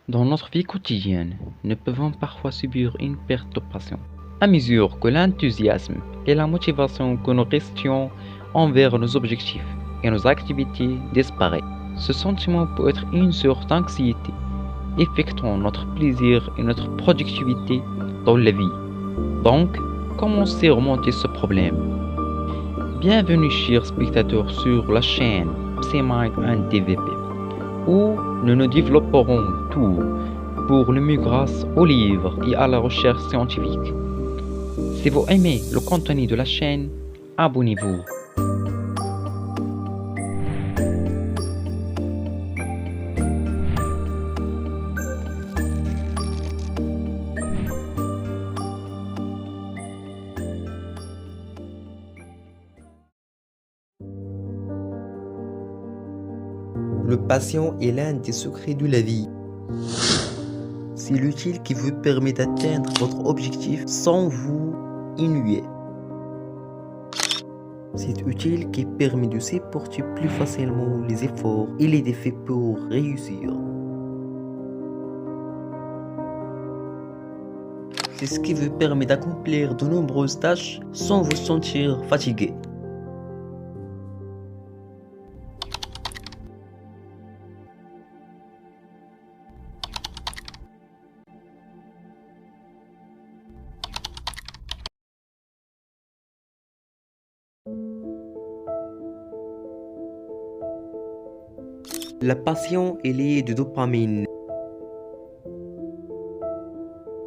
Dans notre vie quotidienne, nous pouvons parfois subir une perte de passion. À mesure que l'enthousiasme et la motivation que nous restions envers nos objectifs et nos activités disparaissent, ce sentiment peut être une source d'anxiété, affectant notre plaisir et notre productivité dans la vie. Donc, comment surmonter ce problème? Bienvenue chers spectateurs sur la chaîne PsyMind and DVP, où nous développerons tout pour le mieux grâce aux livres et à la recherche scientifique. Si vous aimez le contenu de la chaîne, abonnez-vous. Le patient est l'un des secrets de la vie. C'est l'outil qui vous permet d'atteindre votre objectif sans vous ennuyer. C'est utile qui permet de supporter plus facilement les efforts et les défis pour réussir. C'est ce qui vous permet d'accomplir de nombreuses tâches sans vous sentir fatigué. La passion est liée de dopamine.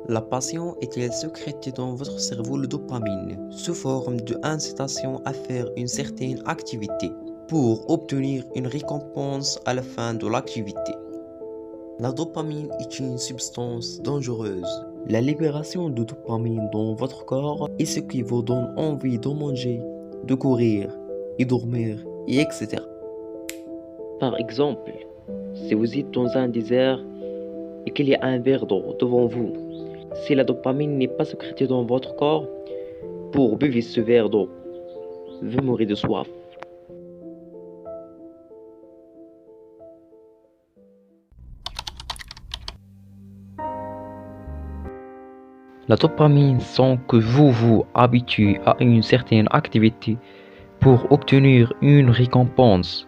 La passion est-elle sécrétée dans votre cerveau le dopamine, sous forme de incitation à faire une certaine activité, pour obtenir une récompense à la fin de l'activité. La dopamine est une substance dangereuse. La libération de dopamine dans votre corps est ce qui vous donne envie de manger, de courir, et dormir, et etc. Par exemple, si vous êtes dans un désert et qu'il y a un verre d'eau devant vous, si la dopamine n'est pas sécrétée dans votre corps, pour buvez ce verre d'eau, vous mourrez de soif. La dopamine sent que vous vous habituez à une certaine activité pour obtenir une récompense.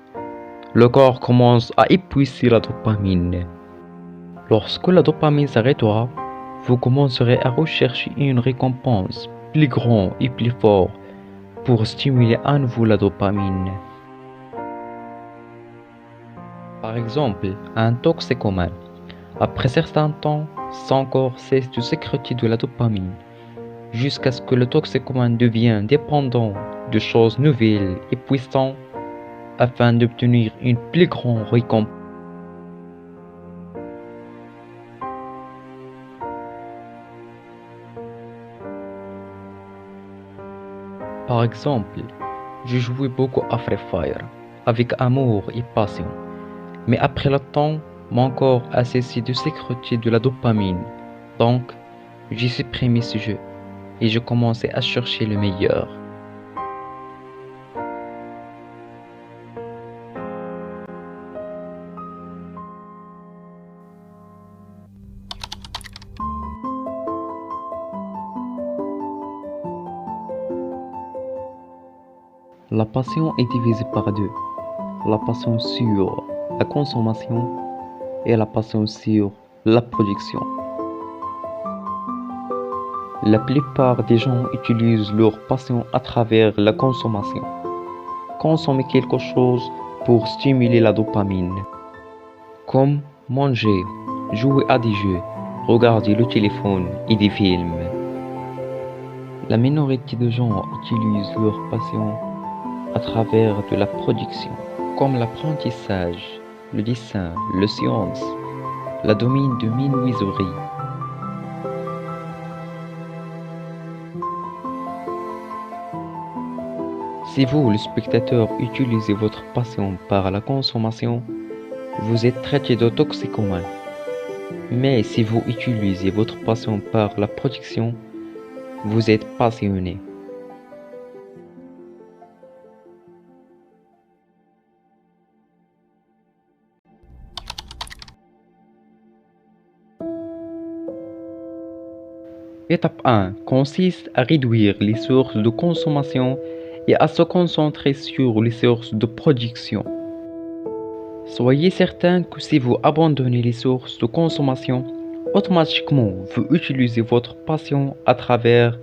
Le corps commence à épuiser la dopamine. Lorsque la dopamine s'arrêtera, vous commencerez à rechercher une récompense plus grande et plus forte pour stimuler à nouveau la dopamine. Par exemple, un toxicomane, après certain temps, son corps cesse de sécréter de la dopamine, jusqu'à ce que le toxicomane devienne dépendant de choses nouvelles et puissantes afin d'obtenir une plus grande récompense. Par exemple, je jouais beaucoup à Free Fire, avec amour et passion. Mais après le temps, mon corps a cessé de sécréter de la dopamine. Donc, j'ai supprimé ce jeu et je commençais à chercher le meilleur. La passion est divisée par deux. La passion sur la consommation et la passion sur la production. La plupart des gens utilisent leur passion à travers la consommation. Consommer quelque chose pour stimuler la dopamine, comme manger, jouer à des jeux, regarder le téléphone et des films. La minorité de gens utilisent leur passion à travers de la production, comme l'apprentissage, le dessin, la science, la domaine de menuiserie. Si vous, le spectateur, utilisez votre passion par la consommation, vous êtes traité de toxicomane. Mais si vous utilisez votre passion par la production, vous êtes passionné. Étape 1 consiste à réduire les sources de consommation et à se concentrer sur les sources de production. Soyez certain que si vous abandonnez les sources de consommation, automatiquement vous utilisez votre passion à travers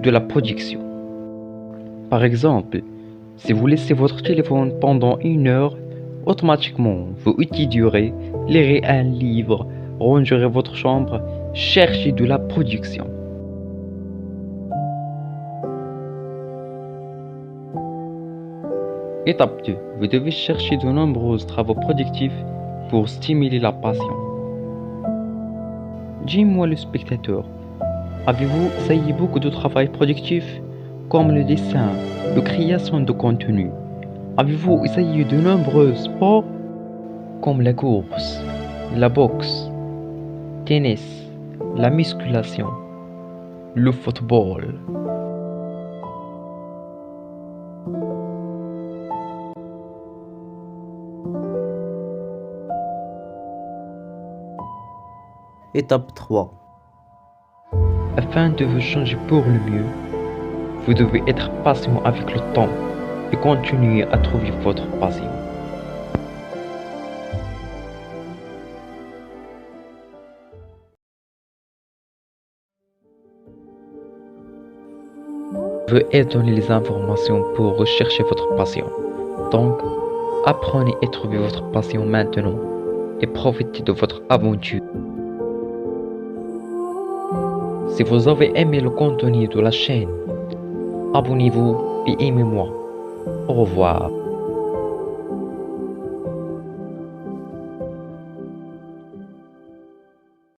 de la production. Par exemple, si vous laissez votre téléphone pendant 1 heure, automatiquement vous étudierez, lirez un livre, rangerez votre chambre, cherchez de la production. Étape 2. Vous devez chercher de nombreux travaux productifs pour stimuler la passion. Dis-moi le spectateur, avez-vous essayé beaucoup de travail productif comme le dessin, la création de contenu? Avez-vous essayé de nombreux sports comme la course, la boxe, tennis, la musculation, le football? Étape 3. Afin de vous changer pour le mieux, vous devez être patient avec le temps et continuer à trouver votre passion. Je vais donner les informations pour rechercher votre passion. Donc, apprenez et trouvez votre passion maintenant et profitez de votre aventure. Si vous avez aimé le contenu de la chaîne, abonnez-vous et aimez-moi. Au revoir.